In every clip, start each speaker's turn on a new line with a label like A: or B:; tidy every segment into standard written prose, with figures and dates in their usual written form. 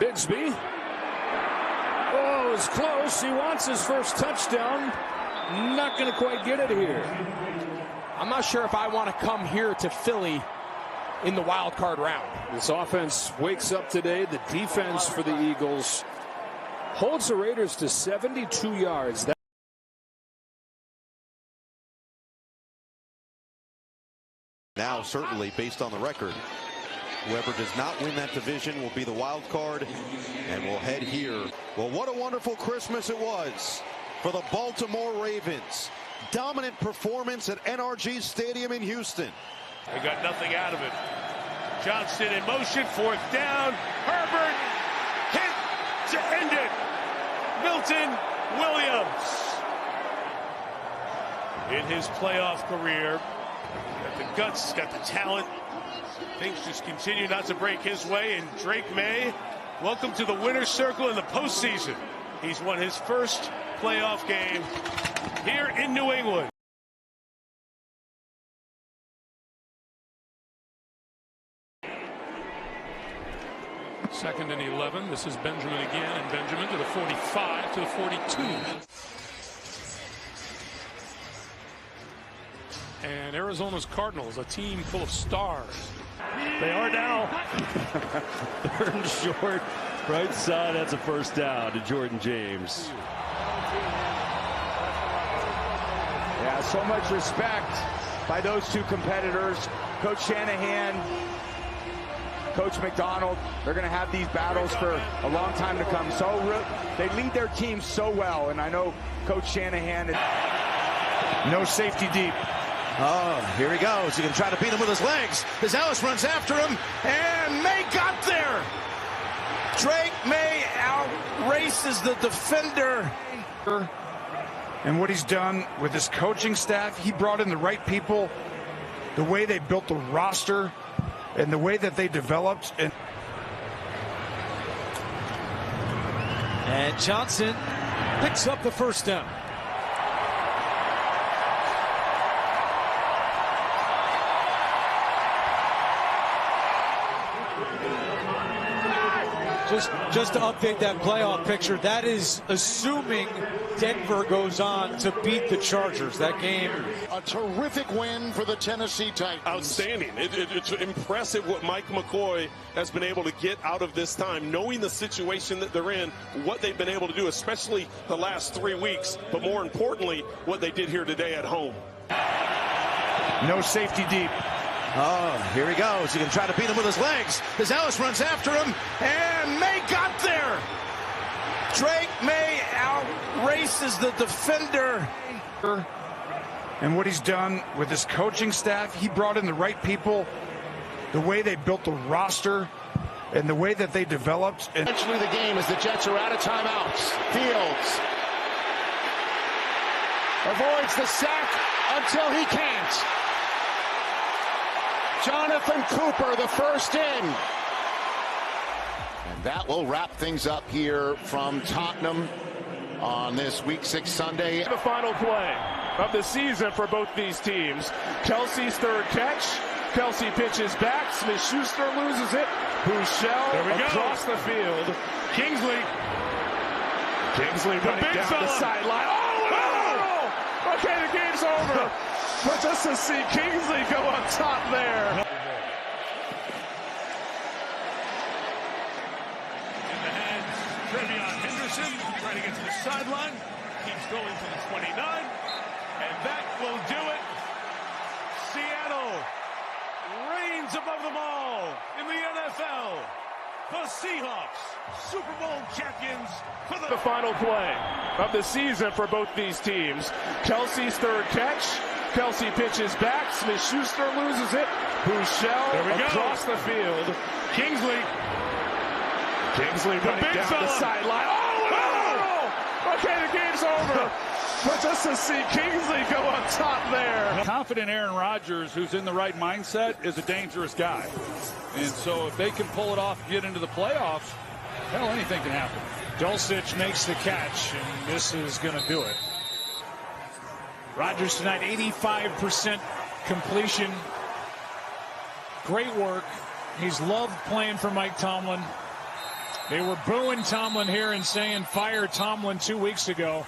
A: Bigsby. Oh, it was close. He wants his first touchdown. Not going to quite get it here.
B: I'm not sure if I want to come here to Philly in the wild card round.
A: This offense wakes up today. The defense for the Eagles holds the Raiders to 72 yards.
C: Now, certainly, based on the record, whoever does not win that division will be the wild card, and we'll head here. Well, what a wonderful Christmas it was for the Baltimore Ravens. Dominant performance at NRG Stadium in Houston.
D: They got nothing out of it. Johnson in motion, fourth down. Herbert hit to end it. Milton Williams in his playoff career. Got the guts, got the talent. Things just continue not to break his way. And Drake May, welcome to the winner's circle in the postseason. He's won his first playoff game here in New England.
E: Second and 11. This is Benjamin again, and Benjamin to the 45, to the 42. And Arizona's Cardinals, a team full of stars.
D: They are now.
F: Third and short, right side. That's a first down to Jordan James.
G: Yeah, so much respect by those two competitors. Coach Shanahan, Coach McDonald, they're going to have these battles for a long time to come. They lead their team so well, and I know Coach Shanahan.
H: No safety deep.
C: Oh, here he goes. He can try to beat him with his legs. As Ellis runs after him, and May got there. Drake May outraces the defender.
H: And what he's done with his coaching staff, he brought in the right people, the way they built the roster, and the way that they developed.
I: And Johnson picks up the first down. Just to update that playoff picture, that is assuming Denver goes on to beat the Chargers. That game.
J: A terrific win for the Tennessee Titans.
K: Outstanding. It's impressive what Mike McCoy has been able to get out of this time, knowing the situation that they're in, what they've been able to do, especially the last 3 weeks, but more importantly, what they did here today at home.
H: No safety deep.
C: Oh, here he goes. He can try to beat him with his legs. As Ellis runs after him, and May got there. Drake May outraces the defender.
H: And what he's done with his coaching staff, he brought in the right people, the way they built the roster, and the way that they developed.
J: Eventually the game as the Jets are out of timeouts. Fields avoids the sack until he can't. Jonathan Cooper, the first in. And that will wrap things up here from Tottenham on this Week 6 Sunday.
D: The final play of the season for both these teams. Kelsey's third catch. Kelsey pitches back. Smith-Schuster loses it. Bouchel across the field. Kingsley running down the sideline. Oh! Okay, the game's over. But just to see Kingsley go on top there. In the hands, Trevion Henderson trying to get to the sideline. Keeps going to the 29. And that will do it. Seattle reigns above them all in the NFL. The Seahawks, Super Bowl champions for the final play of the season for both these teams. Kelsey's third catch. Kelsey pitches back. Smith-Schuster loses it. Bouchel across the field. Kingsley running down the sideline. Oh! Okay, the game's over. But just to see Kingsley go on top there.
E: Confident Aaron Rodgers, who's in the right mindset, is a dangerous guy. And so if they can pull it off and get into the playoffs, hell, anything can happen.
I: Dulcich makes the catch, and this is going to do it. Rodgers tonight, 85% completion. Great work. He's loved playing for Mike Tomlin.
L: They were booing Tomlin here and saying fire Tomlin 2 weeks ago.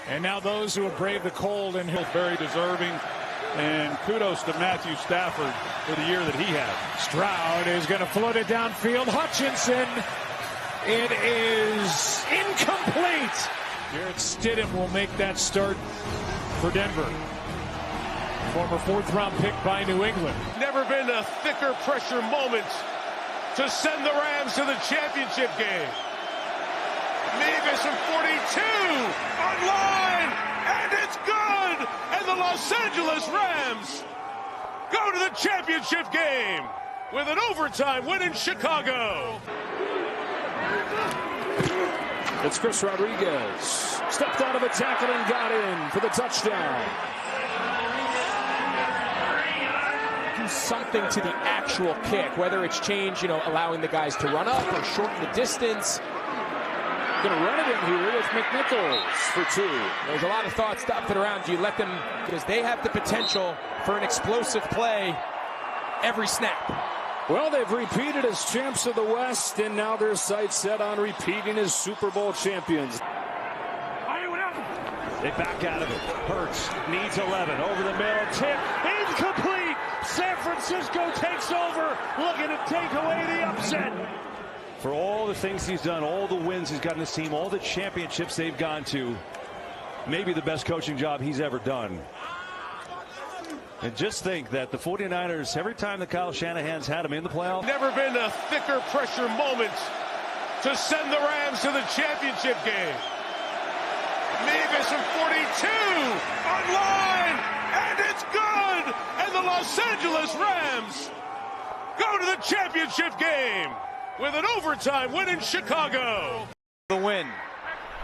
L: And now those who have braved the cold and
E: very deserving. And kudos to Matthew Stafford for the year that he had.
L: Stroud is going to float it downfield. Hutchinson. It is incomplete. Garrett Stidham will make that start for Denver. Former 4th-round pick by New England.
D: Never been a thicker pressure moment to send the Rams to the championship game. Mevis from 42 online, and it's good. And the Los Angeles Rams go to the championship game with an overtime win in Chicago.
A: It's Chris Rodriguez. Stepped out of a tackle and got in for the touchdown.
B: Do something to the actual kick, whether it's change, allowing the guys to run up or shorten the distance.
A: Going to run it in here with McNichols for 2.
B: There's a lot of thoughts stopping around. You let them, because they have the potential for an explosive play every snap.
A: Well, they've repeated as champs of the West, and now their sights set on repeating as Super Bowl champions.
F: They back out of it. Hurts needs 11 over the middle. Tip incomplete. San Francisco takes over, looking to take away the upset. For all the things he's done, all the wins he's gotten his team, all the championships they've gone to, maybe the best coaching job he's ever done. And just think that the 49ers, every time that Kyle Shanahan's had them in the playoffs.
D: Never been a thicker pressure moment to send the Rams to the championship game. Mevis from 42 online, and it's good. And the Los Angeles Rams go to the championship game with an overtime win in Chicago.
I: The win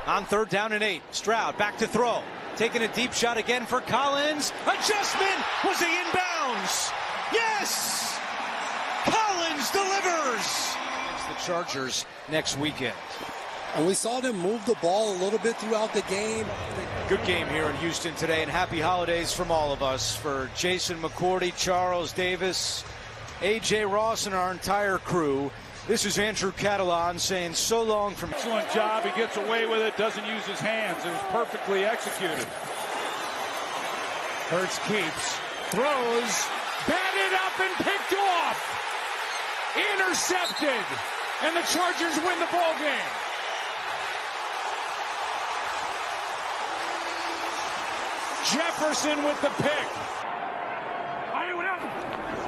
I: on 3rd down and 8. Stroud back to throw. Taking a deep shot again for Collins. Adjustment. Was he in bounds? Yes! Collins delivers. It's the Chargers next weekend.
M: And we saw them move the ball a little bit throughout the game.
I: Good game here in Houston today, and happy holidays from all of us. For Jason McCourty, Charles Davis, A.J. Ross, and our entire crew. This is Andrew Catalan saying so long from...
E: Excellent job. He gets away with it, doesn't use his hands. It was perfectly executed.
L: Hurts keeps, throws, batted up and picked off. Intercepted. And the Chargers win the ball game. Jefferson with the pick.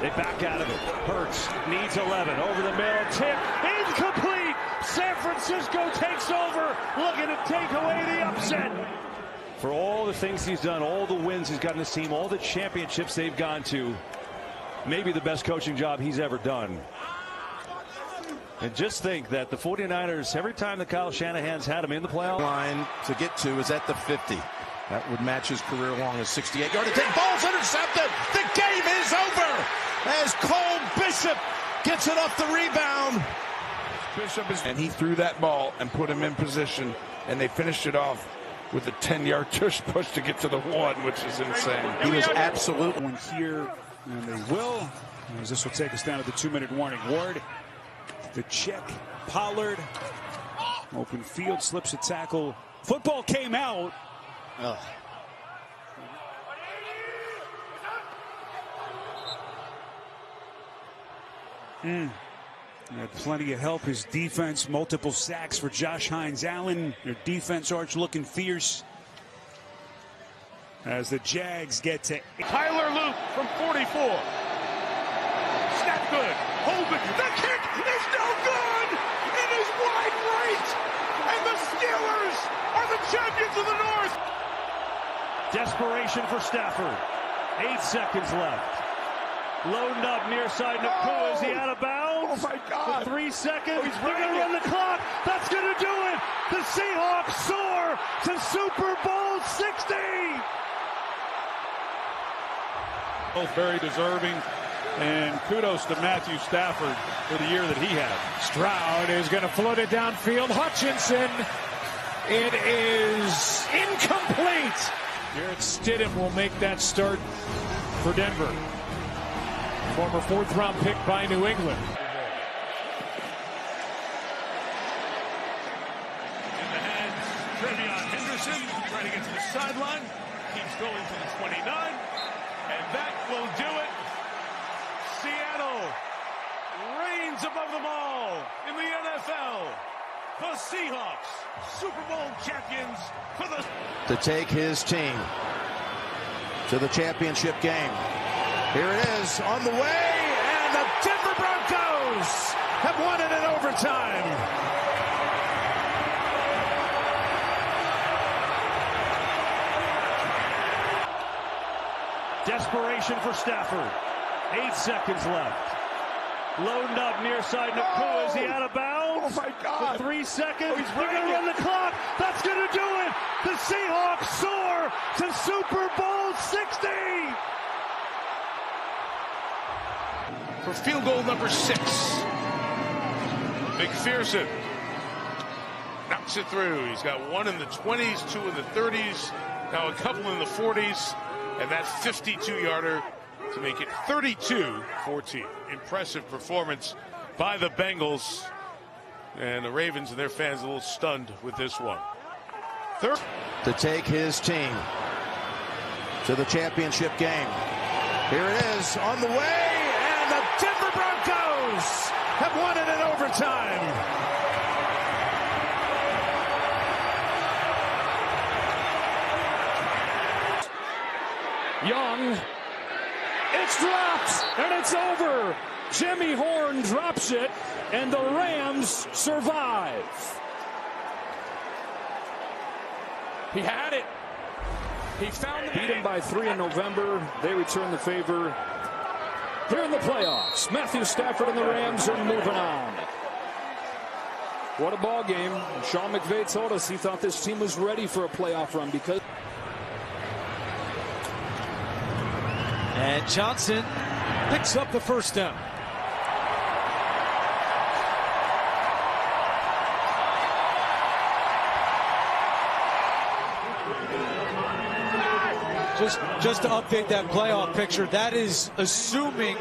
F: They back out of it. Hurts needs 11 over the middle. Tip incomplete. San Francisco takes over, looking to take away the upset. For all the things he's done, all the wins he's gotten his team, all the championships they've gone to, maybe the best coaching job he's ever done. And just think that the 49ers, every time that Kyle Shanahan's had them in the playoffs.
C: Line to get to is at the 50. That would match his career long as 68-yard attempt. Ball's intercepted. The game is over as Cole Bishop gets it off the rebound.
H: Bishop is, and he threw that ball and put him in position, and they finished it off with a 10-yard tush push to get to the 1, which is insane.
C: He was absolutely
A: one here, and they will. As this will take us down to the 2-minute warning. Ward, the check. Pollard, open field, slips a tackle. Football came out.
M: Oh.
A: Had plenty of help. His defense, multiple sacks for Josh Hines-Allen. Their defense arch looking fierce as the Jags get to
D: Tyler Luke from 44. Snap good. Hold it. The kick is no good. It is wide right. And the Steelers are the champions of the North.
F: Desperation for Stafford. 8 seconds left. Loading up near side. Nakua, is he out of bounds?
H: Oh my God.
F: With 3 seconds.
H: He's
F: They're going to run the clock. That's going to do it. The Seahawks soar to Super Bowl 60.
E: Both very deserving. And kudos to Matthew Stafford for the year that he had.
L: Stroud is going to float it downfield. Hutchinson. It is incomplete. Garrett Stidham will make that start for Denver. Former 4th-round pick by New England.
D: Trevion Henderson trying to get to the sideline. Keeps going to the 29. And that will do it. Seattle reigns above them all in the NFL. The Seahawks, Super Bowl champions for the...
C: To take his team to the championship game. Here it is on the way, and the Denver Broncos have won it in overtime.
F: Desperation for Stafford. 8 seconds left. Loading up near side Nakua. Is he out of bounds?
C: Oh my God.
F: For 3 seconds.
C: They're
F: going to run the clock. That's going to do it. The Seahawks soar to Super Bowl 60.
D: For field goal number 6. McPherson knocks it through. He's got one in the 20s, 2 in the 30s, now a couple in the 40s, and that 52-yarder to make it 32-14. Impressive performance by the Bengals, and the Ravens and their fans a little stunned with this one. Third.
C: To take his team to the championship game. Here it is on the way, and the Denver Broncos have won it in overtime.
L: Young, it's dropped, and it's over. Jimmy Horn drops it, and the Rams survive.
B: He had it. He found
L: Beat him by 3 in November. They return the favor here in the playoffs. Matthew Stafford and the Rams are moving on. What a ball game. Sean McVay told us he thought this team was ready for a playoff run because...
I: And Johnson picks up the first down. Just to update that playoff picture, that is assuming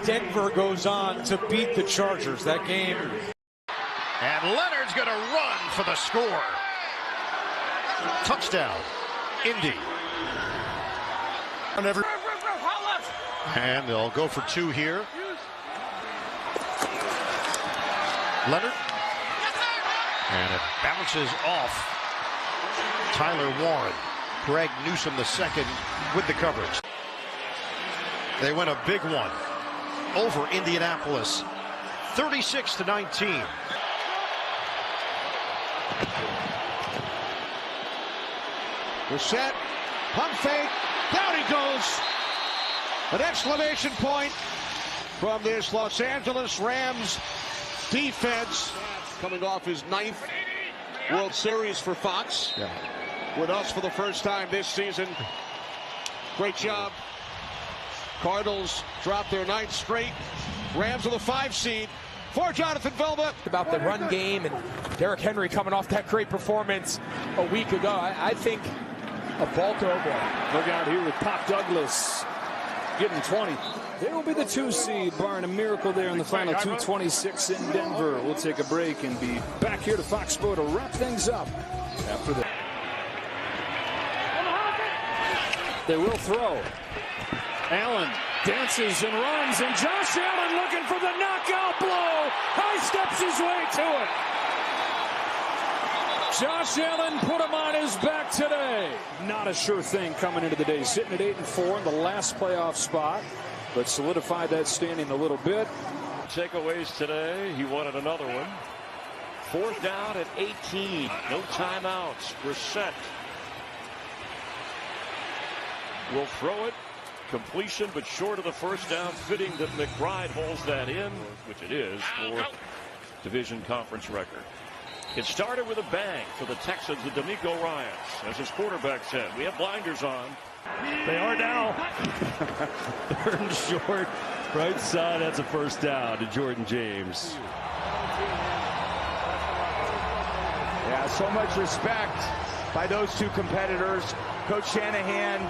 I: Denver goes on to beat the Chargers. That game.
J: And Leonard's going to run for the score. Touchdown, Indy. And they'll go for 2 here. Leonard. And it bounces off Tyler Warren. Greg Newsome the second with the coverage. They win a big one over Indianapolis, 36-19.
C: We're set. Pump fake. Down he goes. An exclamation point from this Los Angeles Rams defense. Coming off his 9th World Series for Fox. Yeah. With us for the first time this season. Great job. Cardinals drop their 9th straight. Rams are the 5 seed. For Jonathan Velma.
B: About the run game and Derrick Henry coming off that great performance a week ago. I think a Baltimore.
L: Look out here with Pop Douglas getting 20. They will be the 2 seed, barring a miracle there in the final 2:26 in Denver. We'll take a break and be back here to Fox Sports to wrap things up after that. They will throw. Allen dances and runs, and Josh Allen looking for the knockout blow. High steps his way to it. Josh Allen put him on his back today. Not a sure thing coming into the day. Sitting at 8-4 in the last playoff spot, but solidified that standing a little bit.
F: Takeaways today. He wanted another one. 4th down at 18. No timeouts. We're set. Will throw it. Completion, but short of the first down. Fitting that McBride holds that in, which it is, for division conference record. It started with a bang for the Texans with D'Amico Ryans. As his quarterback said, we have blinders on.
N: They are now. 3rd and short. Right side, that's a first down to Jordan James.
G: Yeah, so much respect by those 2 competitors. Coach Shanahan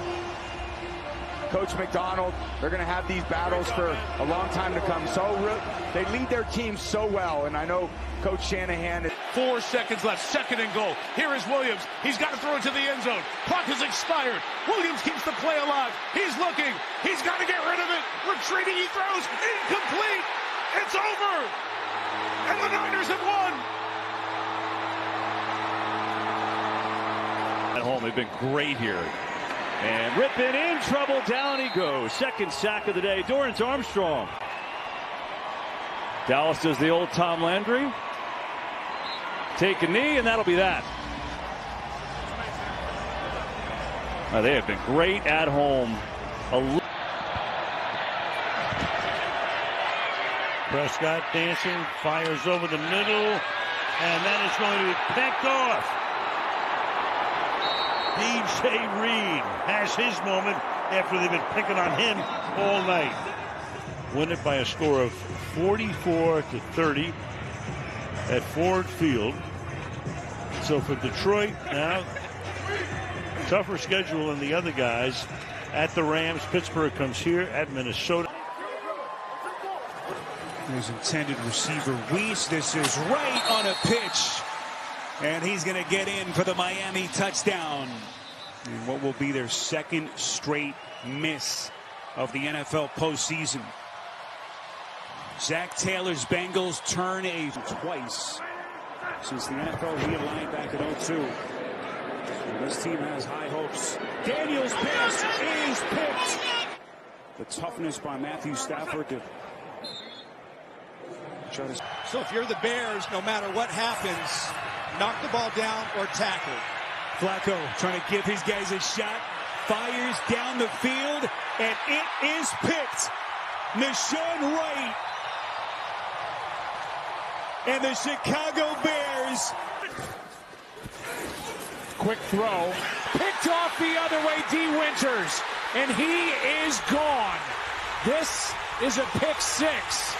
G: Coach McDonald, they're going to have these battles for a long time to come. So they lead their team so well, and I know Coach Shanahan.
D: 4 seconds left, 2nd and goal. Here is Williams. He's got to throw it to the end zone. Clock has expired. Williams keeps the play alive. He's looking. He's got to get rid of it. Retreating, he throws. Incomplete. It's over. And the Niners have won.
N: At home, they've been great here. And Rippon in trouble, down he goes. 2nd sack of the day, Dorrance Armstrong. Dallas does the old Tom Landry. Take a knee, and that'll be that. They have been great at home.
F: Prescott dancing, fires over the middle, and that is going to be picked off. DJ Reed has his moment after they've been picking on him all night. Win it by a score of 44-30 at Ford Field. So for Detroit now, tougher schedule than the other guys. At the Rams, Pittsburgh comes here, at Minnesota.
A: His intended receiver, Weiss. This is right on a pitch. And he's going to get in for the Miami touchdown. And what will be their 2nd straight miss of the NFL postseason. Zach Taylor's Bengals turn twice since the NFL realigned back in 2002. And this team has high hopes. Daniels' pass is picked. The toughness by Matthew Stafford to try to...
I: So if you're the Bears, no matter what happens, knock the ball down or tackle.
A: Flacco trying to give his guys a shot. Fires down the field, and it is picked. Nashawn Wright and the Chicago Bears.
L: Quick throw. Picked off the other way, D. Winters. And he is gone. This is a pick 6.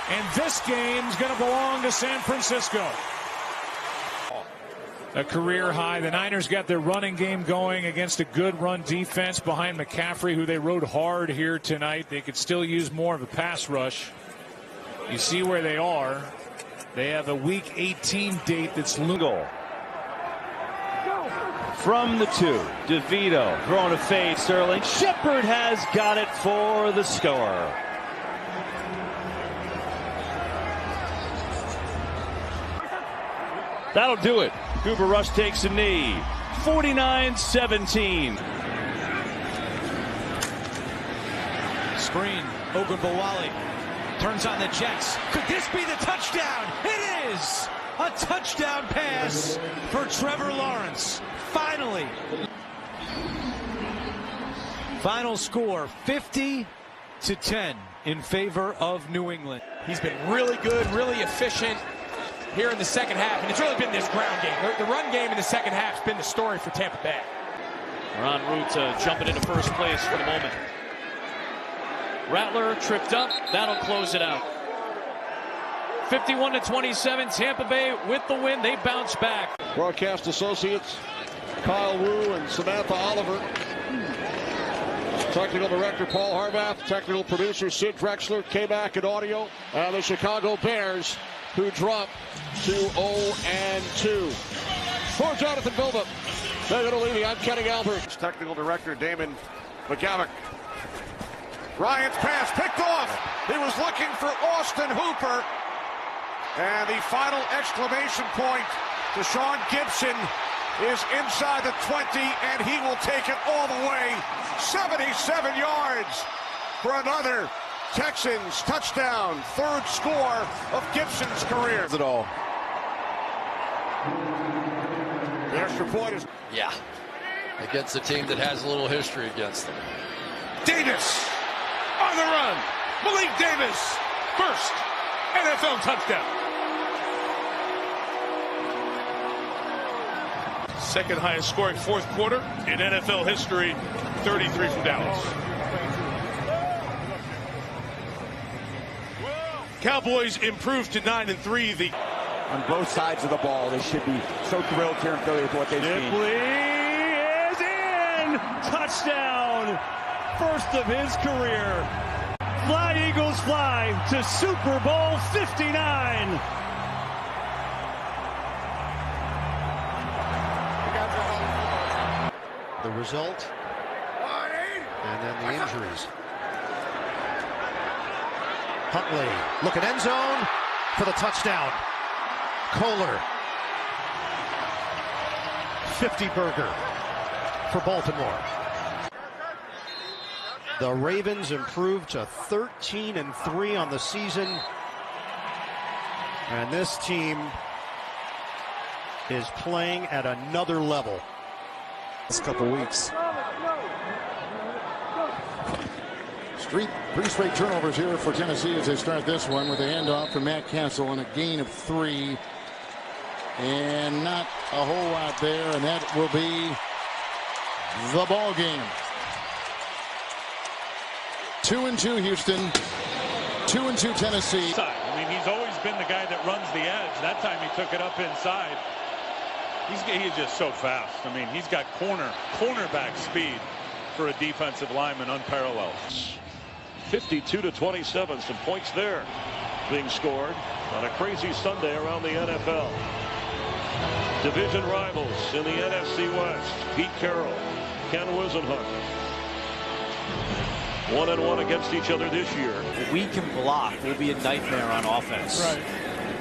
L: And this game's going to belong to San Francisco. A career high. The Niners got their running game going against a good run defense behind McCaffrey, who they rode hard here tonight. They could still use more of a pass rush. You see where they are. They have a Week 18 date that's legal.
N: From the 2, DeVito throwing a fade. Sterling Shepard has got it for the score. That'll do it. Cooper Rush takes a knee. 49-17.
I: Screen. Ogunbowale turns on the Jets. Could this be the touchdown? It is a touchdown pass for Trevor Lawrence. Finally. Final score 50-10 in favor of New England.
B: He's been really good, really efficient here in the second half, and it's really been this ground game. The run game in the second half has been the story for Tampa Bay.
O: We're en route to jumping into first place for the moment. Rattler tripped up. That'll close it out. 51-27. Tampa Bay with the win. They bounce back.
P: Broadcast associates Kyle Wu and Samantha Oliver. Technical director Paul Harbath. Technical producer Sid Drexler. K-Mac and audio. And the Chicago Bears, who drop to 0-2. For Jonathan Bilba, Megan O'Leary, I'm Kenny Albert. Technical director Damon McGavick. Ryan's pass picked off. He was looking for Austin Hooper. And the final exclamation point to Sean Gibson is inside the 20, and he will take it all the way. 77 yards for another Texans touchdown. 3rd score of Gibson's career. It all. The extra point is...
Q: Yeah. Against a team that has a little history against them.
D: Davis on the run. Malik Davis, first NFL touchdown. Second highest scoring 4th quarter in NFL history. 33 from Dallas. Cowboys improved to 9-3.
G: On both sides of the ball, they should be so thrilled here in Philly with what they've seen.
N: Ripley is in! Touchdown!
F: first of his career. Fly, Eagles, fly to Super Bowl 59.
R: The result, and then the injuries. Huntley, look at end zone for the touchdown. Kohler, 50-burger for Baltimore. The Ravens improved to 13-3 on the season. And this team is playing at another level.
S: This couple weeks.
P: Three straight turnovers here for Tennessee as they start this one with a handoff from Matt Castle and a gain of 3. And not a whole lot there, and that will be the ball game. 2-2 Houston, 2-2 Tennessee.
D: I mean, he's always been the guy that runs the edge. That time he took it up inside. He's just so fast. I mean, he's got cornerback speed for a defensive lineman, unparalleled.
N: 52-27, some points there being scored on a crazy Sunday around the NFL. Division rivals in the NFC West, Pete Carroll, Ken Wisenhunt. 1-1 against each other this year.
I: We can block will be a nightmare on offense. Right.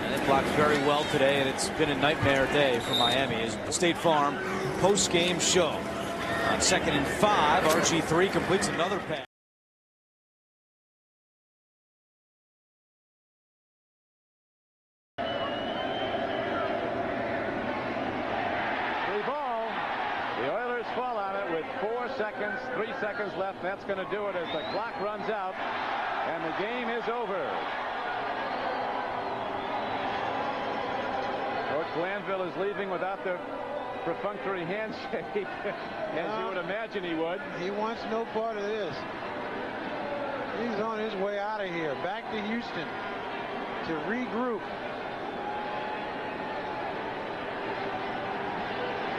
I: And it blocked very well today, and it's been a nightmare day for Miami. As State Farm post-game show. On 2nd and 5, RG3 completes another pass.
T: The Oilers fall on it with 3 seconds left. That's going to do it as the clock runs out and the game is over. Coach Glanville is leaving without the perfunctory handshake, as you would imagine he would.
U: He wants no part of this. He's on his way out of here, back to Houston to regroup.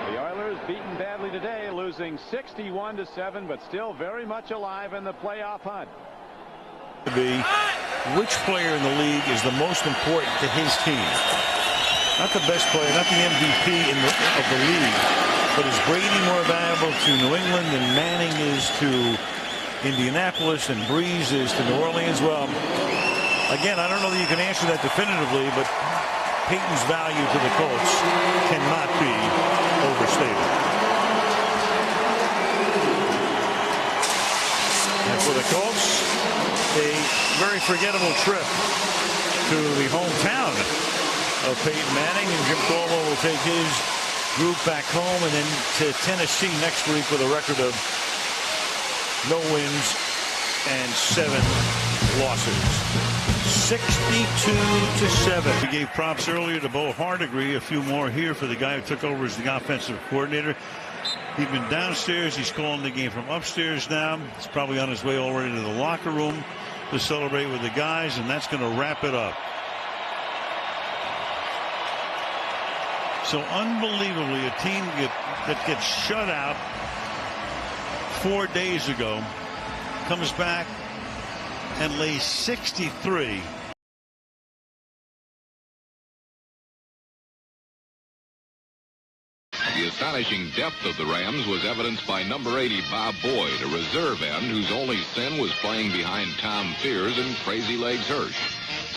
T: The Oilers beaten badly today, losing 61-7, but still very much alive in the playoff hunt.
V: Which player in the league is the most important to his team? Not the best player, not the MVP of the league, but is Brady more valuable to New England than Manning is to Indianapolis and Breeze is to New Orleans? Well, again, I don't know that you can answer that definitively, but Peyton's value to the Colts cannot be overstated. And for the Colts, a very forgettable trip to the hometown of Peyton Manning, and Jim Caldwell will take his group back home and then to Tennessee next week with a record of no wins and 7 losses. 62-7. We gave props earlier to Bo Hardigree. A few more here for the guy who took over as the offensive coordinator. He'd been downstairs. He's calling the game from upstairs now. He's probably on his way already to the locker room to celebrate with the guys, and that's going to wrap it up. So unbelievably, a team that gets shut out 4 days ago comes back and lays 63.
W: The astonishing depth of the Rams was evidenced by number 80 Bob Boyd, a reserve end whose only sin was playing behind Tom Fears and Crazy Legs Hirsch.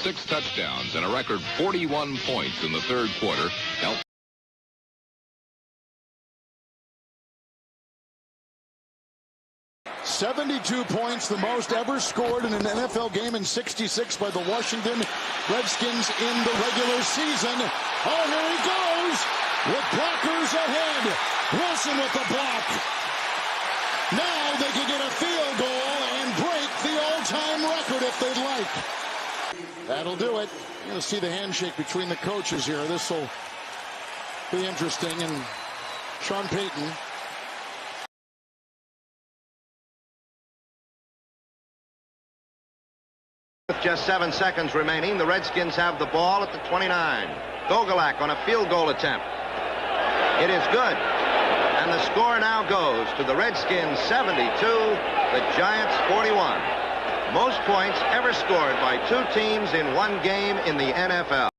W: 6 touchdowns and a record 41 points in the third quarter helped.
P: 72 points, the most ever scored in an NFL game in 66 by the Washington Redskins in the regular season. Oh, here he goes with blockers ahead. Wilson with the block. Now they can get a field goal and break the all-time record if they'd like. That'll do it. You're going to see the handshake between the coaches here. This will be interesting. And Sean Payton.
X: With just 7 seconds remaining, the Redskins have the ball at the 29. Gogolak on a field goal attempt. It is good. And the score now goes to the Redskins 72, the Giants 41. Most points ever scored by two teams in one game in the NFL.